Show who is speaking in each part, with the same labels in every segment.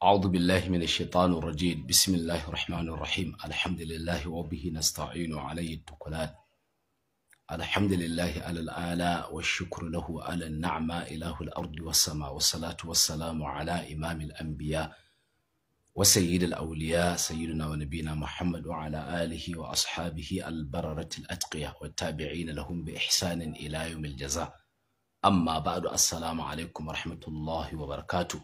Speaker 1: أعوذ بالله من الشيطان الرجيم بسم الله الرحمن الرحيم الحمد لله وبه نستعين عليه التكلان الحمد لله على الآلاء والشكر له على النعمة إله الأرض والسماء والصلاة والسلام على إمام الأنبياء وسيد الأولياء سيدنا ونبينا محمد وعلى آله وأصحابه البررة الأتقياء والتابعين لهم بإحسان إلى يوم الجزاء أما بعد السلام عليكم ورحمة الله وبركاته.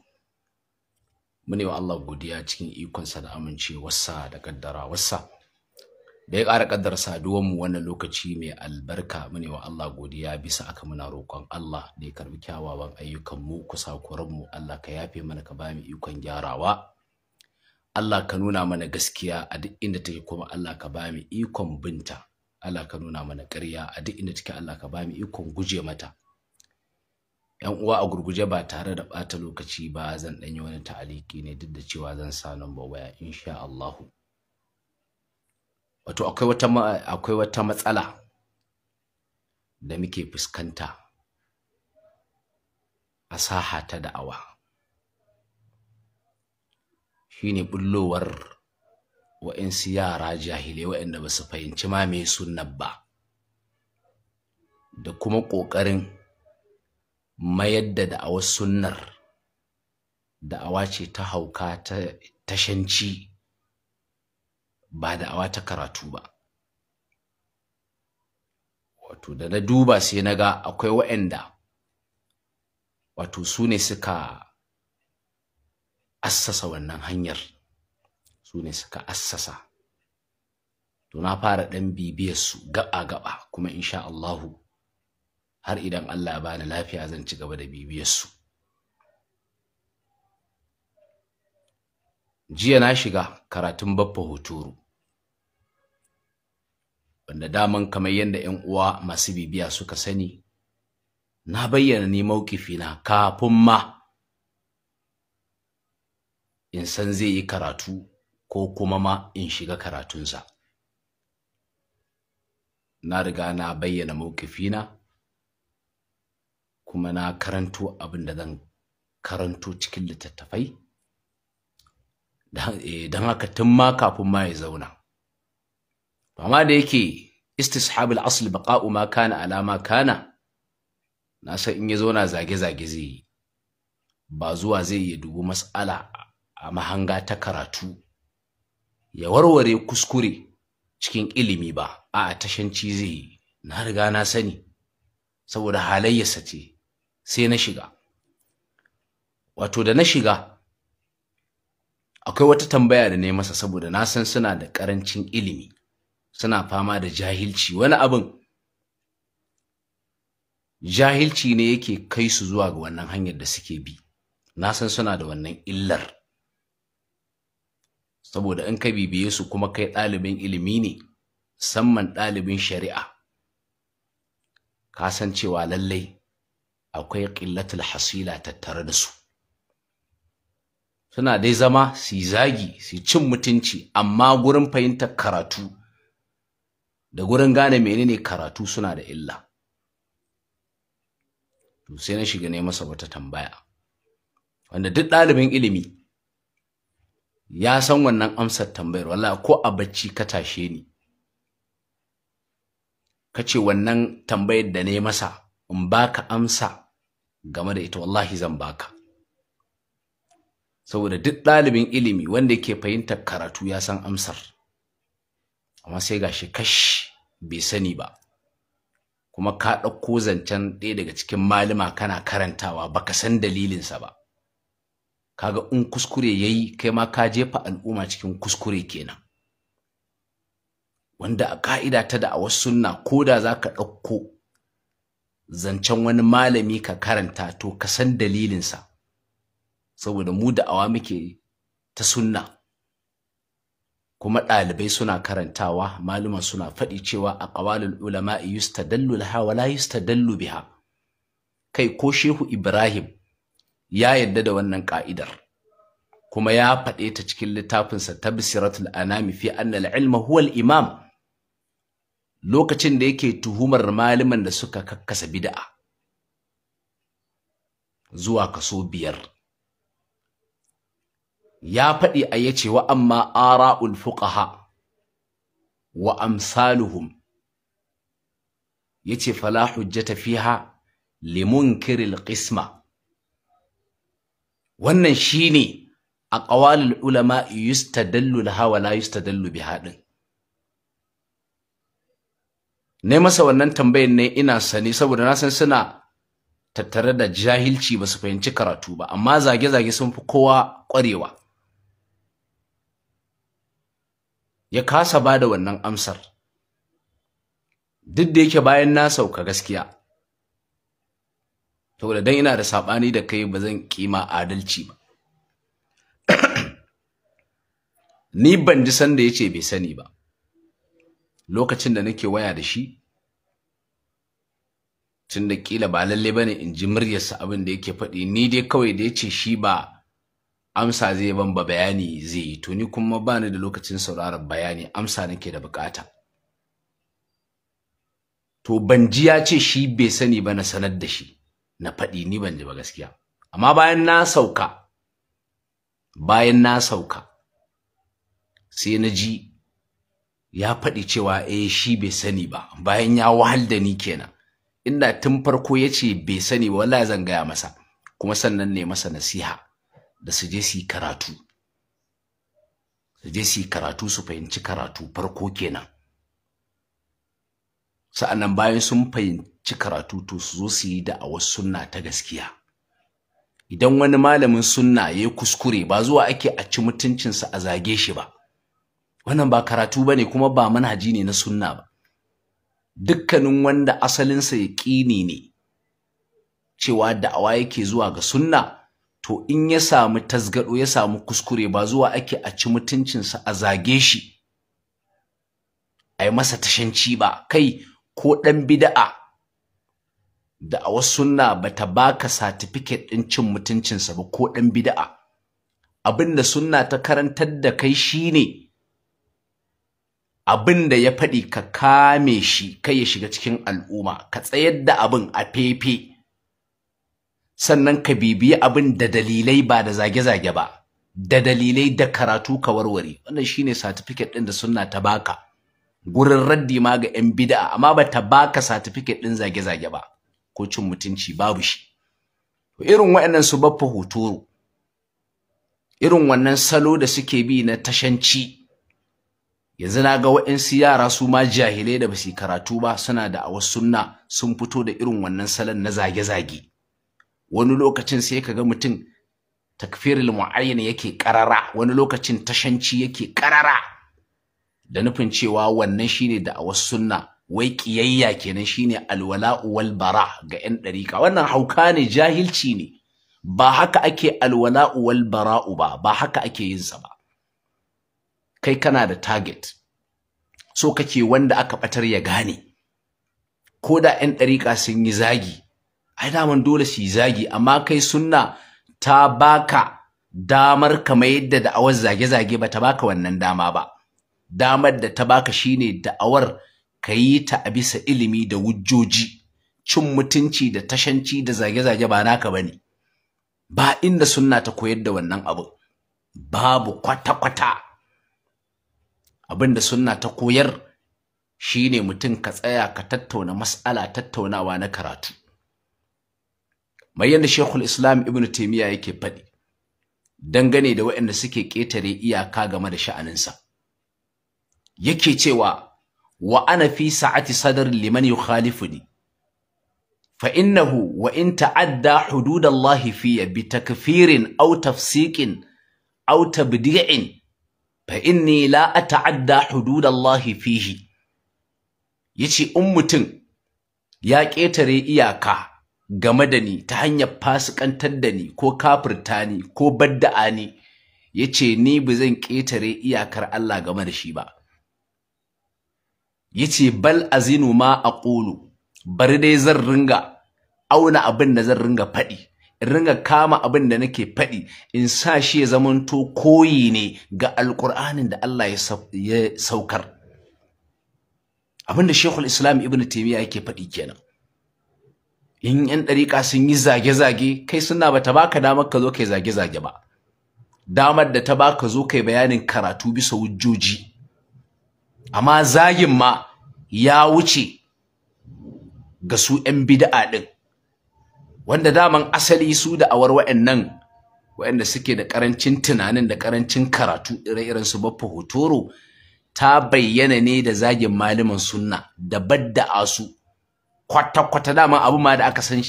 Speaker 1: Mune wa Allah godiya cikin ikonsa da amincewarsa da kaddarawarsa da ya ƙara kaddara saduwanmu wannan lokaci mai albarka. Mune wa Allah godiya bisa aka muna roƙon Allah da ya karbi kyawawan ayyukanmu kusakuranmu. Allah ka yafe mana ka ba mu ikon gyarawa. Allah ka nuna mana gaskiya a duk inda take kuma Allah ka ba mu ikon binta. Allah ka nuna mana ƙarya a duk inda take Allah ka ba mu ikon guje mata. ‘Yan uwa a gurguje ba tare da ɓata lokaci ba zan ɗanyi wani ta'aliki ne duk da cewa zan sa number waya insha Allahu. Wato akwai wata matsala da muke fuskanta a saha ta da'awa. Shine bullowar wa'insu yara jahilai waɗanda ba su fahimci ma me sunnar ba da kuma ƙoƙarin mayar da da'awar sunnar da'awa ce ta hauka ta tashanci ba da'awa ta karatu ba. Wato da na duba sai na ga akwai waɗanda wato su ne suka assasa wannan hanyar, su ne suka assasa. To na fara ɗan bibiyar su gaba kuma insha Allahu har idan Allah ya bani lafiya zan ci gaba da bibiyar su. Jiya na shiga karatun Baffa Hotoro wanda daman kamar yadda ƴan uwa masu bibiya suka sani na bayyana ni mauƙifina kafin ma in san zai yi karatu ko kuma ma in shiga karatunsa. Na riga na bayyana mauƙifina kuma na karanto abin da zan karanto cikin littattafai don haka tun ma kafin ma ya zauna. Amma da yake istishabul asl baqa'u ma kana ala ma kana, na san in ya zauna zage-zage zai yi, ba zuwa zai yi dubu mas'ala a mahanga ta karatu ya warware kuskure cikin ilimi ba, a tashanci zai yi. Na riga na sani saboda halayyarsa ce. Sai na shiga. Wato da na shiga akwai wata tambaya da na yi masa saboda na san suna da ƙarancin ilimi, suna fama da jahilci. Wani abin jahilci ne yake kai su zuwa ga wannan hanyar da suke bi. Na san suna da wannan illar saboda in ka bibiye su kuma kai ɗalibin ilimi ne, musamman ɗalibin shari'a, ka san cewa lallai akwai ƙillatul hasila tattare da su. Suna dai zama su zagi su cin mutunci, amma gurin fahimtar karatu da gurin gane menene karatu suna da illa. To sai na shiga ne masa wata tambaya wanda duk ɗalibin ilimi ya san wannan amsar tambayar. Wallahi ko a bacci ka tashe ni kace wannan tambayar da ne masa in baka amsa game da ita, wallahi zan baka. Saboda duk ɗalibin ilimi wanda yake fahimtar karatu ya san amsar, amma sai gashi kash bai sani ba, kuma ka ɗauko zancen ɗaya daga cikin malama kana karantawa baka san dalilinsa ba. Kaga in kuskure yayi kai ma ka jefa al'umma cikin kuskure kenan, wanda a ka'ida ta da'awar sunna ko da zaka ɗauko zancen wani malami ka karanta to ka san dalilinsa, saboda mu da'awa muke ta sunna kuma ɗalibai suna karantawa, maluma suna faɗi cewa aqwalul ulama'i yustadallu laha wa la yustadallu biha. Kai ko Shehu Ibrahim ya yadda da wannan ka'idar kuma ya faɗe ta cikin littafinsa Tabsiratul Anami fi anna al-ilma huwa al-imam, lokacin da yake tuhumar malaman da suka kakkasa bid'a zuwa kaso 5. ya faɗi a yace wa amma ara'ul fuqaha wa amsaluhum yace fala hujjata fiha limunkiril qisma. Wannan shine aqwalul ulama yustadallu laha wa la yustadallu biha din. Ne masa wannan tambayar ne ina sani saboda na san suna tattare da jahilci ba su fahimci karatu ba, amma zage-zage sun fi kowa ƙwarewa. Ya kasa ba da wannan amsar duk da yake bayan na sauka gaskiya, saboda dan ina da saɓani da kai ba zan kima adalci ba. Ni ban ji sanda ya ce bai sani ba lokacin da nake waya da shi, tun da kila ba lalle bane in ji muryarsa abin da yake faɗi. Ni dai kawai da ya ce shi ba amsa zai ban ba bayani zai yi, to ni kuma ba ni da lokacin sauraron bayani, amsa nake da bukata. To ban ji ya ce shi bai sani ba na sanar da shi na faɗi, ni ban ji ba gaskiya. Amma bayan na sauka sai na ji ya faɗi cewa shi bai sani ba, bayan ya wahal da ni kenan. Inda tun farko ya ce bai sani ba wallahi zan gaya masa, kuma sannan ne masa nasiha da su je su yi karatu, su fahimci karatu farko kenan. Sa'annan bayan sun fahimci karatu to su zo su yi da'awar sunna ta gaskiya. Idan wani malamin sunna ya yi kuskure ba zuwa ake a ci mutuncinsa a zage shi ba, wannan ba karatu bane kuma ba manhaji ne na sunna ba. Dukkanin wanda asalinsa yaqini ne cewa da'awa yake zuwa ga sunna, to in ya samu tasgado ya samu kuskure ba zuwa ake a ci mutuncinsa a zage shi ai masa tashanci ba. Kai ko dan bid'a da'awar sunna bata baka certificate din cin mutuncinsa ba, ko dan bid'a. Abinda sunna ta karantar da kai shine abin da ya faɗi ka kame shi kai ya shiga cikin al'umma, ka tsayar da abin a fefe, sannan ka bibiyi abin da dalilai ba da zage-zage ba, da dalilai da karatu ka warware. Wannan shine certificate ɗin da sunna ta baka gurin raddi ma ga 'yan bid'a, amma ba ta baka certificate ɗin zage-zage ba ko cin mutunci, babu shi. Irin waɗannan su baffa huturu, irin wannan salo da suke bi na tashanci, yanzu na ga waɗansu yara su ma jahilai da basu karatu ba suna da awas sunna sun fito da irin wannan salon na zage-zage. Wani lokacin sai kaga mutum takfirul mu'ayyan yake karara, wani lokacin tashanci yake karara, da nufin cewa wannan shine da awas sunna, wai kiyayya kenan, shine alwala'u wal bara ga 'yan dariƙa. Wannan hauka ne, jahilci ne. Ba haka ake alwala'u wal bara'u ba, ba haka ake yin sa ba. Kai kana da target, so kake wanda aka batar ya gane. Ko da 'yan ɗariƙa sun yi zagi, ai daman dole su yi zagi, amma kai sunna ta baka damar kamar yadda da'awar zage-zage ba ta baka wannan dama ba. Damar da ta baka shine da'awar ka yi ta a bisa ilimi da wujjoji. Cin mutunci da tashanci da zage-zage ba naka bane. Ba inda sunna ta koyar da wannan abu, babu kwata-kwata. Abinda sunna ta koyar shine mutum ka tsaya ka tattauna mas'ala, tattaunawa na karatu. Mai yanda Sheikhul Islam Ibn Taymiyyah yake faɗi dangane da waɗanda suke ƙetare iyaka game da sha'aninsa, yake cewa wa ana fi sa'ati sadr liman yukhalifuni fa innahu wa in ta'adda hududallahi fi bi takfirin aw tafsiqin aw tabdi'in fa inni la ata'adda hududallahi fihi. Yace in mutum ya ƙetare iyaka game da ni ta hanyar fasikantar da ni ko kafirta ni ko badda'a ni, yace ni ba zan ƙetare iyakar Allah game da shi ba. Yace bal azinu ma aqulu, bari dai zan ringa auna abin da zan ringa faɗi, in ringa kama abin da nake faɗi in sa shi ya zamanto koyi ne ga alƙur'anin da Allah ya saukar. Abin da Sheikhul Islam Ibn Taymiyyah yake faɗi kenan. In 'yan ɗariƙa sun yi zage-zage, kai suna bata baka damar ka zo kai zage-zage ba. damar da ta baka zo kai bayanin karatu bisa hujjoji, amma zagin ma ya wuce ga su 'yan bid'a din, wanda daman asali su da awar wa'anda suke da karancin tunanin da karancin karatu ire-iren su Baffa Hotoro, ta bayyana ne da zagin malaman sunna da badda'a su kwata-kwata. dama abu ma da aka san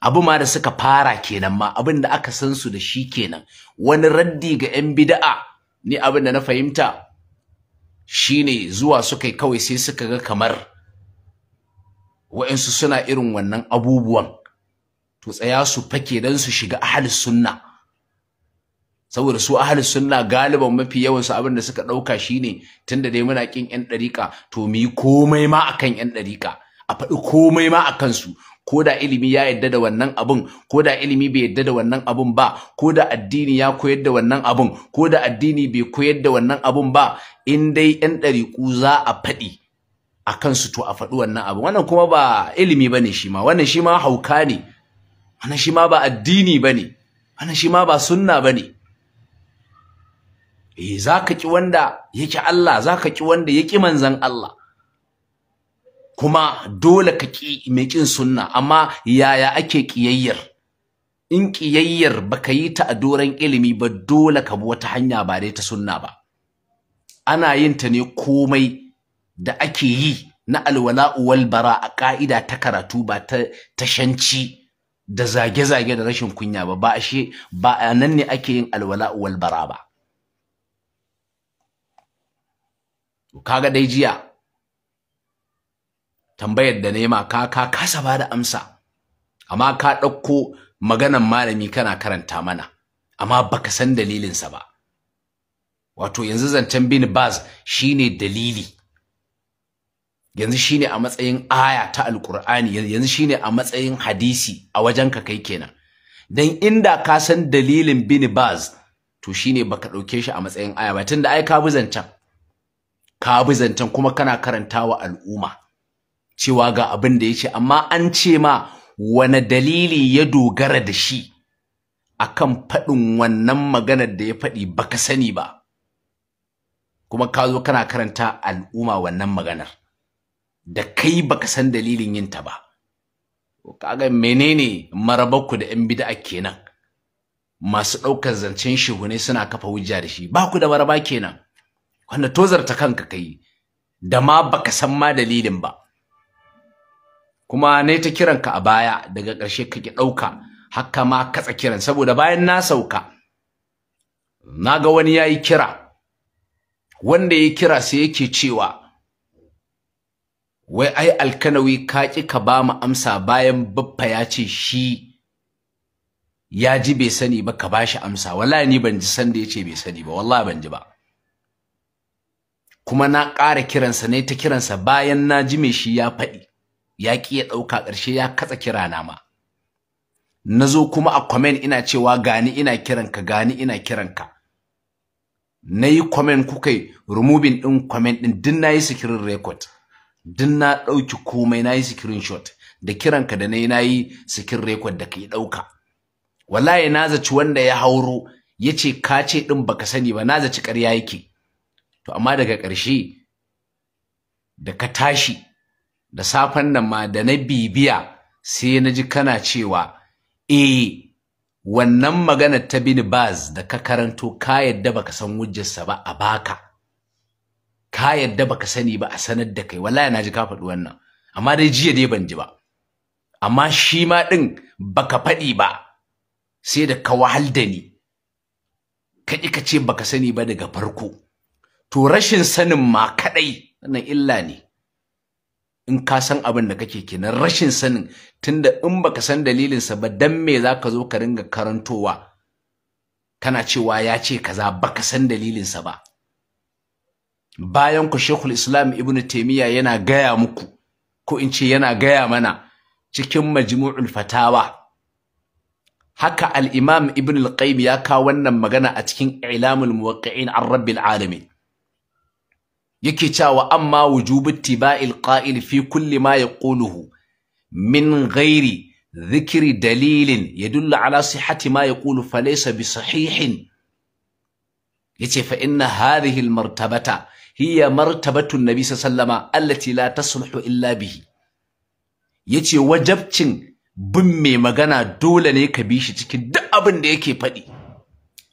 Speaker 1: abu ma da suka fara kenan, ma abin da aka san su da shi kenan. Wani raddi ga 'yan bid'a, ni abin da na fahimta shine zuwa suka yi kawai sai suka ga kamar wa'ansu suna irin wannan abubuwan, to tsaya su fake dan su shiga ahlus sunna, saboda su ahlus sunna galiban mafi yawan su abin da suka dauka shine tunda dai muna kin 'yan dariƙa to mu yi komai ma akan 'yan dariƙa, a faɗi komai ma akan su, ko da ilimi ya yadda da wannan abun, ko da ilimi bai yadda da wannan abun ba, ko da addini ya koyar da wannan abun, ko da addini bai koyar da wannan abun ba, in dai 'yan ɗariƙu za a faɗi a kansu to a faɗi wannan abun. Wannan kuma ba ilimi bane shi ma, wannan shi ma hauka ne, wannan shi ma ba addini bane, wannan shi ma ba sunna bane. Zaka ki wanda yake Allah, zaka ki wanda yake manzon Allah, kuma dole ka ki mai kin sunna. Amma yaya ake kiyayyar? In kiyayyar baka yi ta a doran ilimi ba, dole ka bi wata hanya ba dai ta sunna ba. Ana yin ta ne komai da ake yi na alwala'u wal bara a ka'ida ta karatu, ba ta tashanci da zage-zage da rashin kunya ba. Ba nan ne ake yin alwala'u wal bara ba. Kaga dai jiya tambayar da nema ka kasa ba da amsa, amma ka ɗauko maganan malami kana karanta mana, amma baka san dalilinsa ba. Wato yanzu zancen bin Baz shine dalili, yanzu shine a matsayin aya ta alkur'ani, yanzu shine a matsayin hadisi a wajenka kai kenan. Dan inda ka san dalilin bin Baz to shine baka ɗauke shi a matsayin aya ba, tunda ai ka bi zancen kuma kana karantawa al'umma cewa ga abin da yace, amma an ce ma wani dalili ya dogara da shi akan faɗin wannan maganar da ya faɗi baka sani ba, kuma ka zo kana karanta al'umma wannan maganar da kai baka san dalilin yin ta ba. Kaga menene marabarku da 'yan bid'a kenan, masu ɗaukar zancen shehunai suna kafa hujja da shi? Ba ku da maraba kenan, wanda tozarta kanka kai da ma baka san ma dalilin ba. Kuma ne ta kiranka a baya, daga ƙarshe kake ɗauka haka ma katsa kiran, saboda bayan na sauka naga wani yayi kira, wanda ya kira sai yake cewa wai ai Alkanawi ka ki ka ba mu amsa bayan Baffa ya ce shi ya ji bai sani ba, ka bashi amsa. Wallahi ni ban ji san da yace bai sani ba, wallahi ban ji ba. Kuma na ƙara kiransa ne ta kiransa bayan na ji me shi ya faɗi, ya ƙi ya ɗauka, ƙarshe ya katsa kirana ma. Na zo kuma a comment ina cewa gani ina kiranka, gani ina kiranka. Na yi comment, kuka yi removing ɗin comment ɗin, din na yi screen record, din na ɗauki komai, na yi screenshot da kiranka da na yi screen record da ka yi ɗauka. Wallahi na zaci wanda ya hauro ya ce ka ce ɗin baka sani ba, na zaci ƙarya yake. To amma daga ƙarshe da ka tashi da safen nan ma da na bibiya, sai na ji kana cewa wannan maganar ta bin Baz da ka karanto ka yadda baka san hujjarsa ba a baka, ka yadda baka sani ba a sanar da kai. Wallahi na ji ka faɗi wannan, amma dai jiya dai ban ji ba. Amma shi ma ɗin baka faɗi ba, sai da ka wahal da ni, ka ƙi ka ce baka sani ba daga farko. To rashin sanin ma kaɗai wannan illa ne. In ka san abin da kake kenan, rashin sanin, tunda in baka san dalilinsa ba, dan me zaka zo ka ringa karantowa kana cewa ya ce kaza baka san dalilinsa ba? Bayan ku Sheikhul Islam Ibn Taymiyyah yana gaya muku, ko in ce yana gaya mana cikin Majmu'ul Fatawa. Haka al-Imam Ibn al-Qayyim ya kawo wannan magana a cikin I'lamul Muwaqqi'in an Rabbil Alamin. Yake cewa amma wujubu ittiba'il qa'il fi kulli ma yaquluhu min ghairi dhikri dalilin yadullu ala sihhati ma yaqulu falaysa bi sahihin yace fa inna hadhihi almartabata hiya martabatu an-nabi sallama allati la tasluhu illa bihi yace wajabcin bin mai magana dole ne ka bi shi cikin duk abin da yake faɗi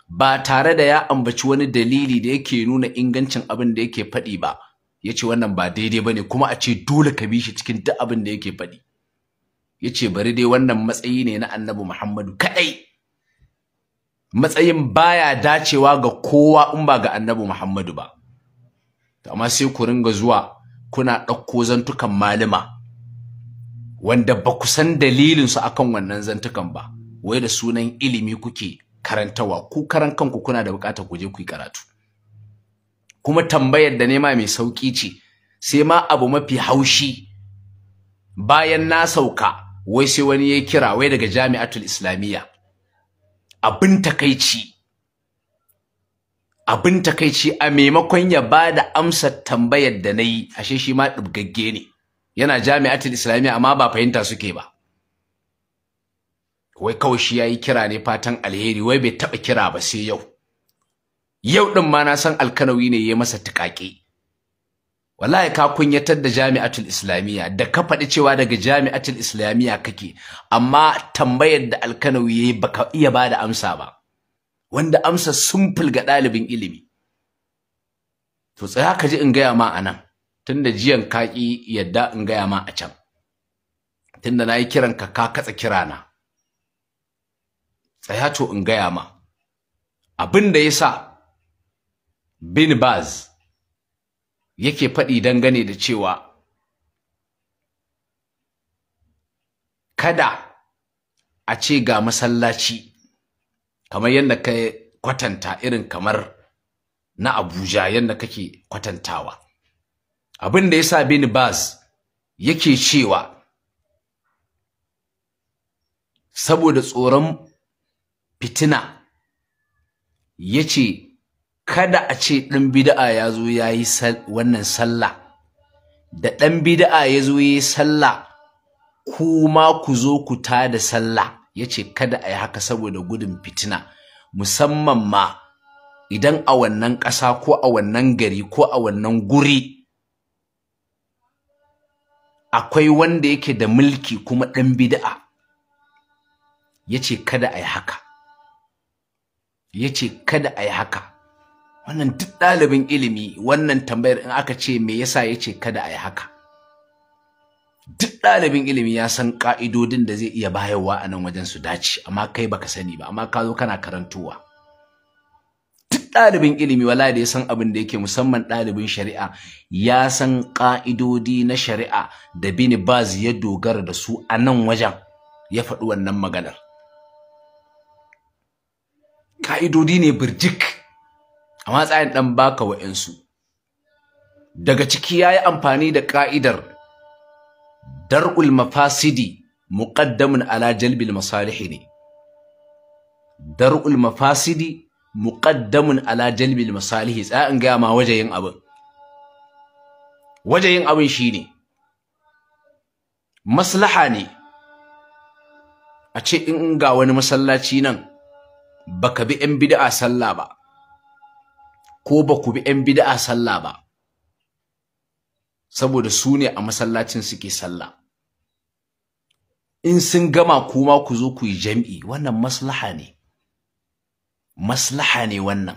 Speaker 1: ba tare da ya ambaci wani dalili da yake nuna ingancin abin da yake faɗi ba yace wannan ba daidai bane kuma a ce dole ka bi shi cikin duk abin da yake faɗi yace bari dai wannan matsayi ne na Annabi Muhammadu kadai matsayin baya dacewa ga kowa in ba ga Annabi Muhammadu ba amma sai ku ringa zuwa kuna ɗauko zantukan malama wanda ba ku san dalilin su akan wannan zantukan ba wai da sunan ilimi kuke karantawa ku karan kanku kuna da bukatar ku je ku yi karatu kuma tambayar da nema mai sauki ce sai ma abu mafi haushi bayan na sauka wai sai wani ya kira wai daga Jami'atul Islamiyya abin takeici a maimakon ya bada amsar tambayar da nayi ashe shi ma dubgagge ne yana Jami'atul Islamiyya amma ba fahimta suke ba wai kawai shi yayi kira ne fatan alheri wai bai taba kira ba sai yau din ma na san Alkanawi ne yayi masa tukake wallahi ka kunyatar da Jami'atul Islamiyya da ka faɗi cewa daga Jami'atul Islamiyya kake amma tambayar da Alkanawi yayi baka iya bada amsa ba wanda amsa simple ga ɗalibin ilimi to tsaya ka ji in gaya ma anan tunda jiyan kaki yadda in gaya ma a can tunda nayi kiran ka katsa kirana tsaya to in gaya ma abin da yasa Bin Baz yake faɗi dangane da cewa kada a ce ga masallaci kamar yadda ka kwatanta irin kamar na Abuja yadda kake kwatantawa abin da yasa Bin Baz yake cewa saboda tsoron fitina yace kada a ce ɗan bid'a ya zo ya yi wannan sallah da ɗan bid'a ya zo ya yi sallah kuma ku zo ku tada sallah yace kada a yi haka saboda gudun fitina musamman ma idan a wannan ƙasa ko a wannan gari ko a wannan guri akwai wanda yake da mulki kuma ɗan bid'a yace kada a yi haka yace kada a yi haka wannan duk ɗalibin ilimi wannan tambayar in aka ce me yasa yace kada a yi haka duk ɗalibin ilimi ya san ƙa'idodin da zai iya bayarwa a nan wajen su dace amma kai baka sani ba amma ka zo kana karantowa duk ɗalibin ilimi wallahi da ya san abin da yake musamman ɗalibin shari'a ya san ƙa'idodi na shari'a da Bin Baz ya dogara da su a nan wajen ya faɗi wannan maganar ƙa'idodi ne birjik amma tsayin ɗan baka wa'insu daga ciki yayi amfani da ƙa'idar dar'ul mafasidi muqaddamun ala jalbil masalih ne dar'ul mafasidi muqaddamun ala jalbil masalih tsayin ga ma wajeyin abin shine maslaha ne a ce in ga wani masallaci nan baka bi 'yan bid'a sallah ba ko ba ku bi 'yan bid'a sallah ba saboda su ne a masallacin suke sallah in sun gama kuma ku zo ku yi jam'i wannan maslaha ne wannan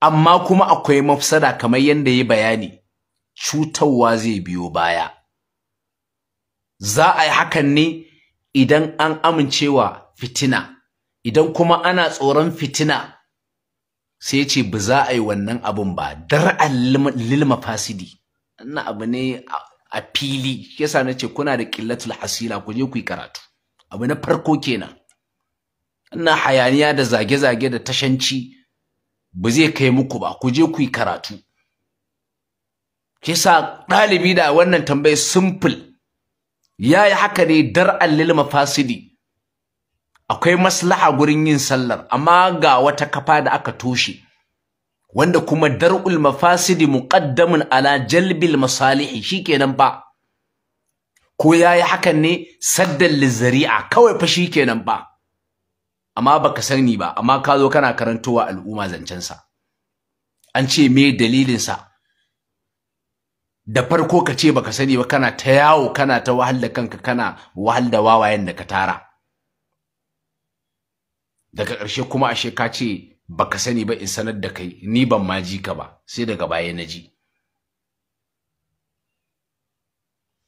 Speaker 1: amma kuma akwai mafsada kamar yanda yayi bayani cutarwa zai biyo baya za a yi hakan ne idan an amincewa fitina idan kuma ana tsoron fitina sai ce ba za a yi wannan abun ba dar'an lil mafasidi wannan abu ne a fili yasa nace kuna da qillatul hasila ku je ku yi karatu abu na farko kenan ina hayaniya da zage-zage da tashanci ba zai kai muku ba ku je ku yi karatu yasa dalibi da wannan tambaye simple yayi haka ne dar'an lil mafasidi akwai maslaha gurin yin sallar amma ga wata kafa da aka toshe wanda kuma dar'ul mafasidi muqaddamun ala jalbil masalih shikenan ba ko yayi hakan ne saddan lizari'a kawai fa shikenan ba amma baka sani ba amma ka zo kana karantowa al'umma zancen sa an ce me dalilin sa da farko ka ce baka sani ba kana ta yawo kana ta wahal da kanka kana wahal da wawayen da ka tara daga ƙarshe kuma ashe ka ce baka sani ba in sanar da kai ni ban ma ji ka ba sai daga baya na ji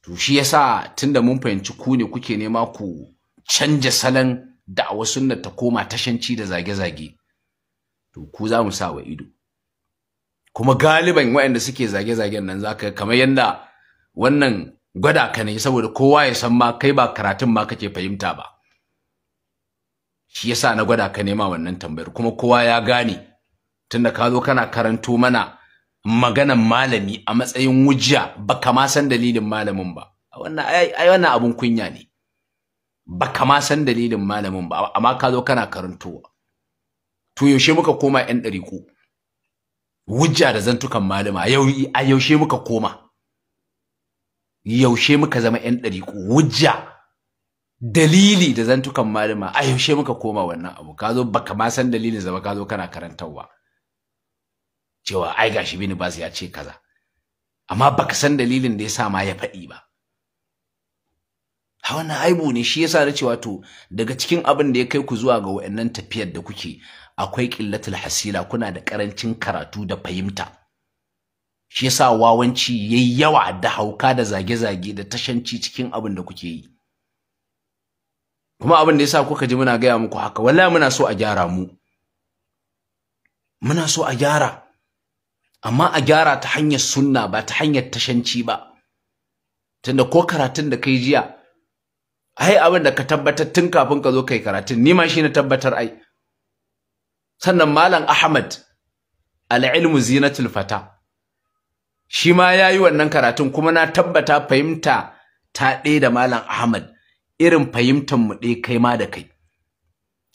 Speaker 1: to shi yasa tunda mun fahimci ku ne kuke nema ku canja salon da'awar sunna ta koma tashanci da zage-zage to ku za mu sa wa ido kuma galiban waɗanda suke zage-zagen nan zaka kamar yanda wannan gwada ka ne saboda kowa ya san ma kai ba karatun ma kake fahimta ba shi yasa na gwada ka nema wannan tambayar kuma kowa ya gane tunda ka zo kana karanto mana maganan malami a matsayin hujja baka ma san dalilin malamin ba wannan wannan abun kunya ne baka ma san dalilin malamin ba amma ka zo kana karantowa to yaushe muka koma yan dariku hujja da zantukan malama a yaushe muka koma yaushe muka zama yan dariku hujja dalili da zantukan malama a yaushe muka koma wannan abu ka zo baka ma san dalilin zama ka zo kana karantawa cewa ai gashi Bin Baz ya ce kaza amma baka san dalilin da yasa ma ya faɗi ba ha wannan aibu ne shi yasa da cewa to daga cikin abin da ya kai ku zuwa ga wayannan tafiyar da kuke akwai qillatul hasila kuna da karancin karatu da fahimta shi yasa wawanci yayi yawa da hauka da zage-zage da tashanci cikin abin da kuke yi kuma abin da yasa kuka ji muna gaya muku haka wallahi muna so a gyara mu muna so a gyara amma a gyara ta hanyar sunna ba ta hanyar tashanci ba tunda ko karatun da kai jiya ai abin da ka tabbatar tun kafin ka zo kai karatun ni ma shi na tabbatar ai sannan malam Ahmad al-ilmu zinatul fata shi ma yayi wannan karatun kuma na tabbata fahimta ta ɗaya da malam Ahmad irin fahimtar mu ɗaya kai ma da kai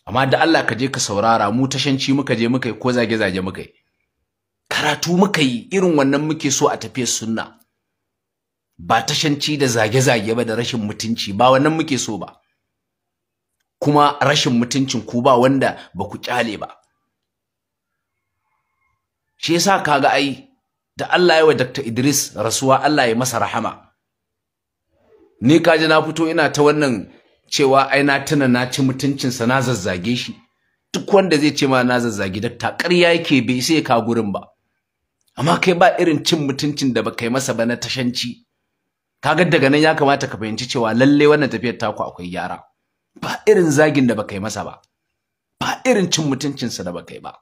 Speaker 1: amma da Allah ka je ka saurara mu tashanci muka je muka yi ko zage-zage muka yi karatu muka yi irin wannan muke so a tafiyar sunna ba tashanci da zage-zage ba da rashin mutunci ba wannan muke so ba kuma rashin mutuncin ku ba wanda ba ku kyale ba shi yasa kaga ai da Allah ya wa Dr. Idris rasuwa Allah ya masa rahama ni kaji na fito ina ta wannan cewa ai na tuna na ci mutuncinsa na zazzage shi duk wanda zai ce ma na zazzage dakta ƙarya yake bai sai ka gurin ba amma kai ba irin cin mutuncin da baka yi masa ba na tashanci kaga daga nan ya kamata ka fahimci cewa lalle wannan tafiyar taku akwai gyara ba irin zagin da baka yi masa ba ba irin cin mutuncinsa da baka yi ba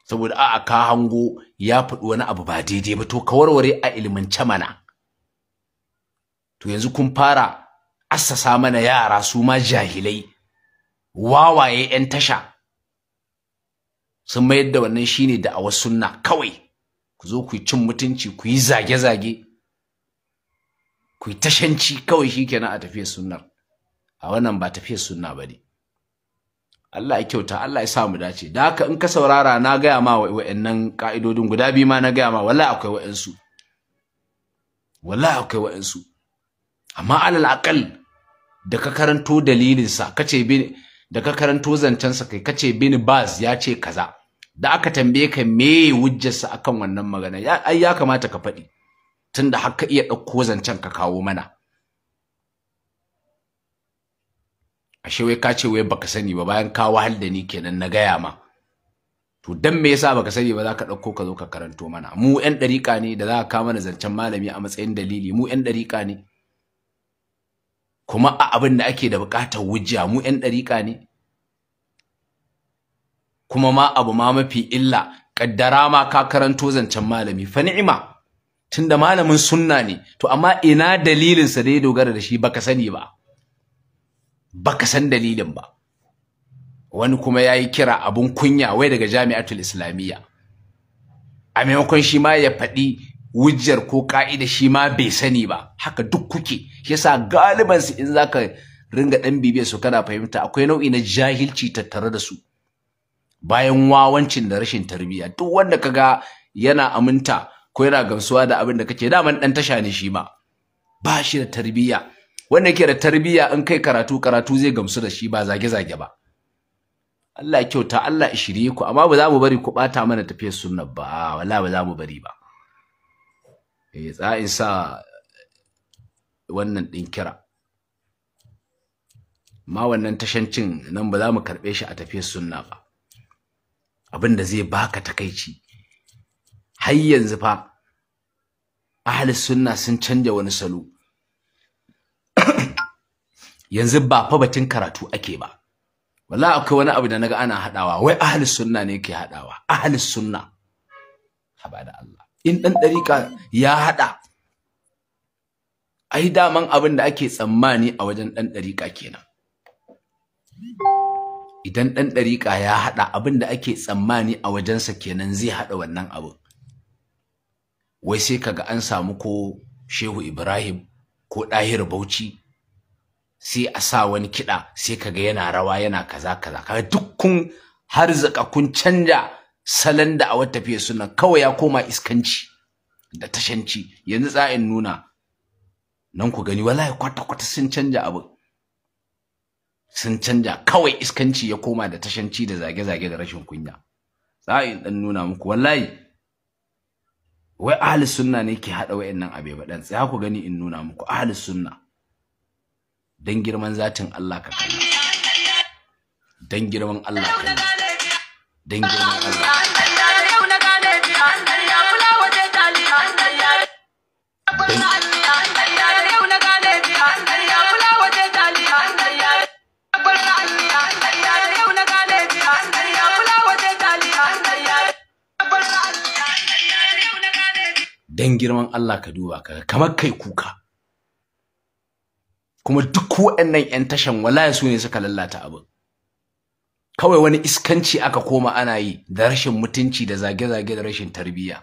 Speaker 1: saboda a'a ka hango ya faɗi wani abu ba daidai ba to ka warware a ilimance mana to yanzu kun fara assasa mana yara su ma jahilai wawaye yan tasha sun mayar da wannan shine da awas sunna kawai ku zo ku yi cin mutunci ku yi zage-zage ku yi tashanci kawai shikenan a tafiyar sunnar a wannan ba tafiyar sunna bane Allah ya kyauta Allah ya sa mu dace da haka in ka saurara na gaya ma wa'annan ka'idodin guda biyu ma na gaya ma wallahi akwai wa'ansu amma alal aqal da ka karanto dalilin sa kace da ka karanto zancen sa kai kace Bin Baz ya ce kaza da aka tambaye ka me hujjar sa akan wannan magana ya kamata ka faɗi tunda har ka iya dauko zancen ka kawo mana ashe wai ka ce wai baka sani ba bayan ka wahal da ni kenan na gaya ma to dan me yasa baka sani ba za ka dauko ka zo ka karanto mana mu ƴan dariƙa ne da za ka kawo mana zancen malami a matsayin dalili mu ƴan dariƙa ne kuma a abin da ake da buƙatar hujja mu ƴan dariƙa ne kuma ma abu ma mafi illa kaddara ma ka karanto zancen malami fa ni'ima tunda malamin sunna ne to amma ina dalilin sa da ya dogara da shi baka sani ba baka san dalilin ba wani kuma yayi kira abun kunya wai daga Jami'atul Islamiyya a maimakon shi ma ya faɗi hujjar ko ka'ida shi ma bai sani ba haka duk kuke yasa galiban su in zaka ringa dan bibiyar su kana fahimta akwai nau'i na jahilci tattare da su bayan wawancin da rashin tarbiyya duk wanda kaga yana aminta ko yana gamsuwa da abin da kake daman dan tasha ne shi ma ba shi da tarbiyya. Wanda yake da tarbiyya in kai karatu zai gamsu da shi ba zage-zage ba. Allah ya kyauta, Allah ya shirye ku, amma ba za mu bari ku bata mana tafiyar sunna ba, wallahi ba za mu bari ba. Tsa'in sa wannan din kira. Ma wannan tashancin nan ba za mu karbe shi a tafiyar sunna ba. Abin da zai baka takeici. Har yanzu fa ahlus sunna sun canja wani salo. Yanzu ba fa batun karatu ake ba. Wallahi akwai wani abu da naga ana hadawa, wai ahlus sunna ne yake hadawa, ahlus sunna. Haba da Allah. In dan dariƙa ya hada, ai daman abin da ake tsammani a wajen dan dariƙa kenan. Idan dan dariƙa ya hada, abin da ake tsammani a wajensa kenan zai hada wannan abu. Wai sai kaga an samu ko Shehu Ibrahim ko Dahir Bauchi, sai a sa wani kiɗa sai kaga yana rawa yana kaza kaza. Kaga duk kun harzaka kun canja salon da a wata tafiya suna, kawai ya koma iskanci da tashanci. Yanzu tsa'in nuna nan ku gani, wallahi kwata-kwata sun canja abu. Sun canja, kawai iskanci ya koma da tashanci da zage-zage da rashin kunya. Tsa'in dan nuna muku wallahi wai ahlus sunna ne ke hada wayannan abe ba dan tsaya ku gani in nuna muku ahlus sunna. Dan girman zatin Allah ka kalla, dan girman Allah kalla, dan girman Allah. Dan girman Allah ka duba ka kamar kai kuka. Kuma duk waɗannan ƴan tashan wallahi su ne suka lallata abin. Kawai wani iskanci aka koma ana yi da rashin mutunci da zage-zage da rashin tarbiyya.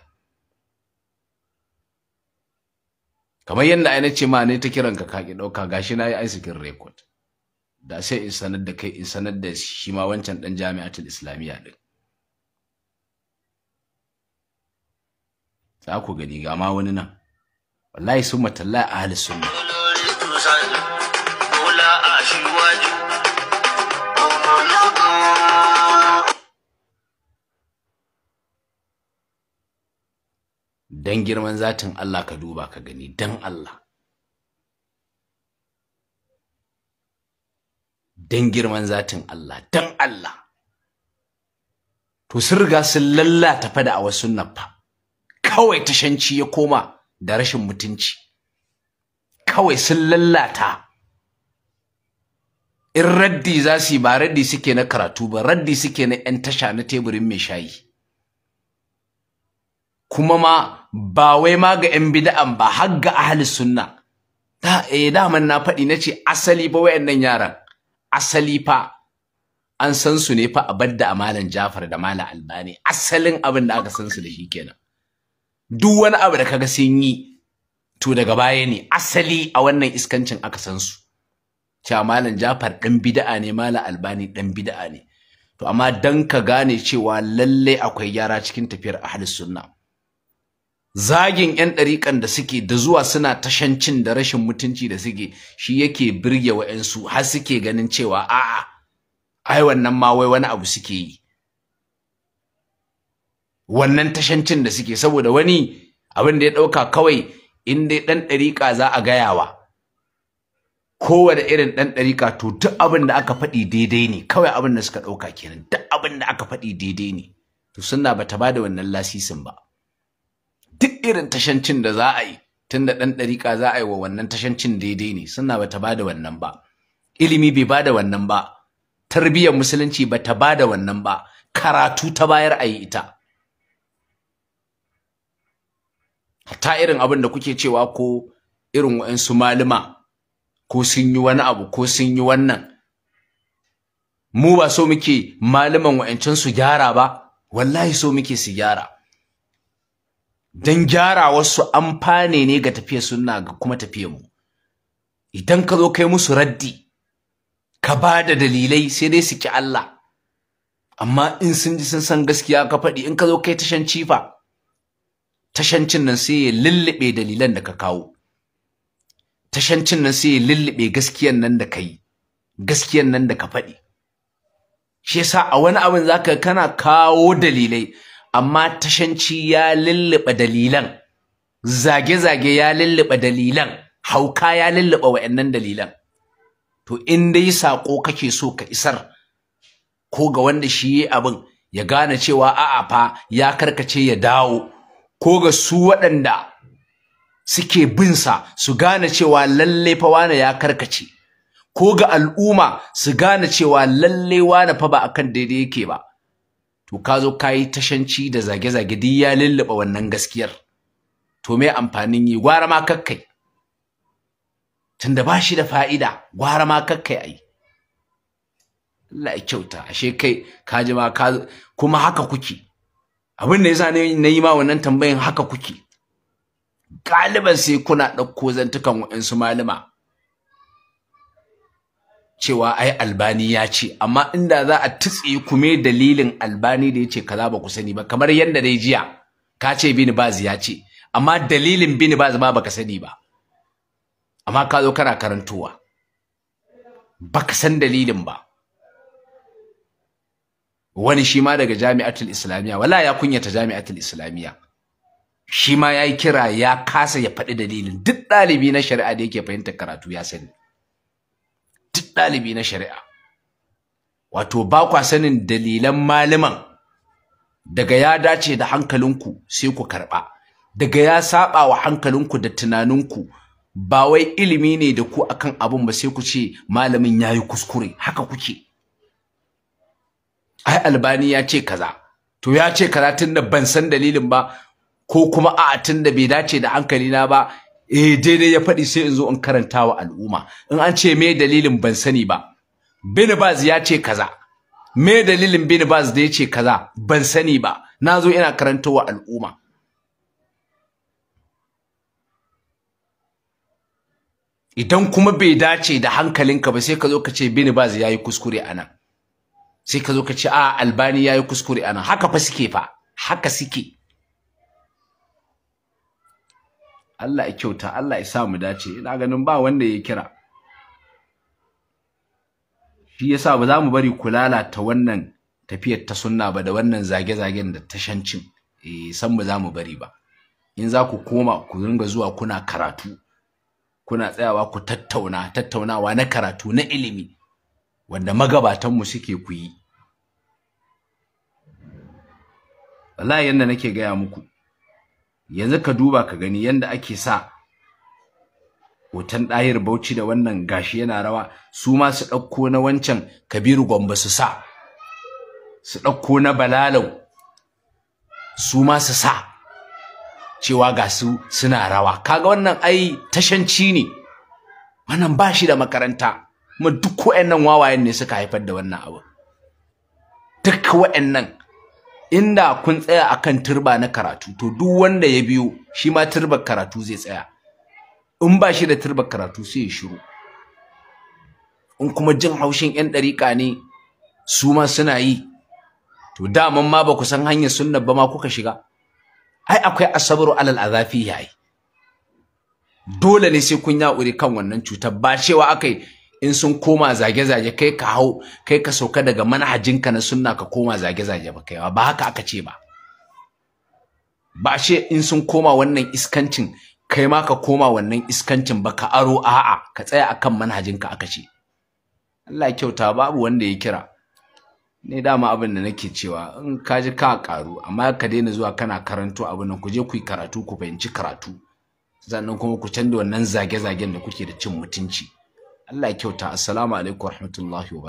Speaker 1: Kamar yadda ai nace ma ne ta kiran ka ki dauka, gashi nayi aisikin record. Da sai in sanar da kai, in sanar da shi ma wancan dan Jami'atul Islamiyya din. Za ku gani ga ma wani nan. Wallahi summa tallahi ahlus sunna. Dan girman zatin Allah ka duba ka gani, dan Allah. Dan girman zatin Allah, dan Allah. To sun riga sun lallata fa da a wasu sunna. Kawai tashanci ya koma da rashin mutunci. Kawai sun lallata. In raddi za su yi ba raddi suke na karatu ba, raddi suke na 'yan tasha na teburin mai shayi. Kuma ma ba wai ma ga 'yan bid'an ba, har ga ahli sunna. Daman na faɗi na ce asali fa wayannan yaran, asali fa an san su ne fa a badda a Malam Jafar da Malam Albani. Asalin abin da aka san su da shi kenan. Duk wani abu da kaga sun yi to daga baya ne, asali a wannan iskancin aka san su. Cewa Malam Jafar ɗan bid'a ne, Malam Albani ɗan bid'a ne. To amma dan ka gane cewa lalle akwai gyara cikin tafiyar ahlus sunna. Zagin 'yan ɗariƙan da suke da zuwa suna tashancin da rashin mutunci da suke, shi yake birge wa'yansu har suke ganin cewa a'a ai wannan ma wai wani abu suke yi. Wannan tashancin da suke, saboda wani abin da ya ɗauka kawai in dai ɗan ɗariƙa za a gayawa, kowane irin ɗan ɗariƙa, to duk abin da aka faɗi daidai ne, kawai abin da suka ɗauka kenan, duk abin da aka faɗi daidai ne. To sunna bata bada wannan lasisin ba. Duk irin tashancin da za a yi, tunda ɗan ɗariƙa za a yi wa wannan tashancin daidai ne, sunna bata bada wannan ba. Ilimi bai bada wannan ba. Tarbiyyar musulunci bata bada wannan ba. Karatu ta bayar a yi ita. Hatta irin abin da kuke cewa ko irin wa'ansu malama ko sun yi wani abu ko sun yi wannan, mu ba so muke malaman wa'ancan su gyara ba, wallahi so muke su gyara. Dan gyara wasu amfane ne ga tafiyar sunna ga kuma tafiyar mu. Idan ka zo kai musu raddi, ka ba da dalilai, sai dai su ki Allah. Amma in sun ji sun san gaskiya ka faɗi, in ka zo kai tashanci fa, tashancin nan sai ya lullube dalilan da ka kawo. tashancin nan sai ya lullube gaskiyan nan da kai, gaskiyan nan da ka faɗi. Shi yasa a wani abin zaka kana kawo dalilai amma tashanci ya lullube dalilan, zage-zage ya lullube dalilan, hauka ya lullube wa'annan dalilan. To in dai sako kake so ka isar ko ga wanda shi yi abin ya gane cewa a'a fa ya karkace ya dawo, ko ga su waɗanda suke bin sa su gane cewa lalle fa wane ya karkace, ko ga al'umma su gane cewa lalle wane fa ba akan daidai yake ba. To ka zo ka yi tashanci da zage-zage duk ya lullube wannan gaskiyar. To me amfanin yi? Gwara ma kakkai. Tunda ba shi da fa'ida, gwara ma kakkai ai. Allah ya kyauta, ashe kai ka ji ma ka kuma haka kuke. Abin da yasa na yi ma wannan tambayin haka kuke. Galiban sai kuna ɗauko zantukan waɗansu malama cewa ai Albani ya ce, amma inda za a tutse ku me dalilin Albani da ya ce kaza ba ku sani ba, kamar yadda dai jiya ka ce Bin Baz ya ce, amma dalilin Bin Baz ma baka sani ba, amma ka zo kana karantowa baka san dalilin ba. Wani shi ma daga Jami'atul Islamiyya, wala ya kunyata Jami'atul Islamiyya, shi ma ya yi kira ya kasa ya faɗi dalilin. Duk ɗalibi na shari'a da yake fahimtar karatu ya sani, duk ɗalibi na shari'a. Wato ba kwa sanin dalilan malaman, daga ya dace da hankalinku sai ku karɓa, daga ya saɓa wa hankalinku da tunaninku, ba wai ilimi ne da ku akan abun ba sai ku ce malamin ya yi kuskure. Haka kuke. Ai Albani ya ce kaza, to ya ce kaza tunda ban san dalilin ba, ko kuma a'a tunda bai dace da hankalina ba, daidai ya faɗi sai in zo in karanta wa al'umma. In an ce me dalilin ban sani ba, Bin Baz ya ce kaza, me dalilin Bin Baz da ya ce kaza ban sani ba, na zo ina karanta wa al'umma. Idan kuma bai dace da hankalinka ba sai ka zo ka ce Bin Baz ya yi kuskure anan, sai ka zo ka ce a Albani ya yi kuskure anan. Haka fa suke fa, haka suke. Allah ya kyauta, Allah ya sa mu dace. Ina ganin ba wanda ya kira. Shi yasa ba za mu bari ku lalata wannan tafiyar ta sunna ba da wannan zage-zagen da tashancin. San ba za mu bari ba. In za ku koma ku ringa zuwa kuna karatu, kuna tsayawa ku tattaunawa na karatu na ilimi wanda magabatanmu suke ku yi. Wallahi yanda nake gaya muku, yanzu ka duba ka gani yanda ake sa hoton Ɗahir Bauchi da wannan gashi yana rawa, su ma su ɗauko na wancan Kabiru Gombe su sa, su ɗauko na Balalau su ma su sa, cewa ga su suna rawa. Kaga wannan ai tashanci ne, wannan ba shi da makaranta. Kuma duk waɗannan wawayen ne suka haifar da wannan abu. Duk waɗannan inda kun tsaya akan turba na karatu, to duk wanda ya biyo shi ma turbar karatu zai tsaya. In ba shi da turbar karatu sai ya shiru. In kuma jin haushin ƴan ɗariƙa ne su ma suna yi, to daman ma ba ku san hanyar sunna ba ma kuka shiga. Ai akwai asabru alal azafi yayi. Dole ne sai kun yaƙuri kan wannan cutar. Ba cewa akai in sun koma zage-zage kai ka hau, kai ka sauka daga manhajinka na sunna ka koma zage-zage ba kai ba haka aka ce ba. Ba ce in sun koma wannan iskancin kai ma ka koma wannan iskancin ba ka aro, a'a ka tsaya akan manhajinka aka ce. Allah ya kyauta, babu wanda ya kira. Ne dama abin da nake cewa in ka ji ka karu, amma ka daina zuwa kana karanto abin nan. Ku je ku yi karatu, ku fahimci karatu, sannan kuma ku canza wannan zage-zagen da kuke da cin mutunci. Allah ya kyauta. Assalamu alaikum warahmatullahi wabarakatuh.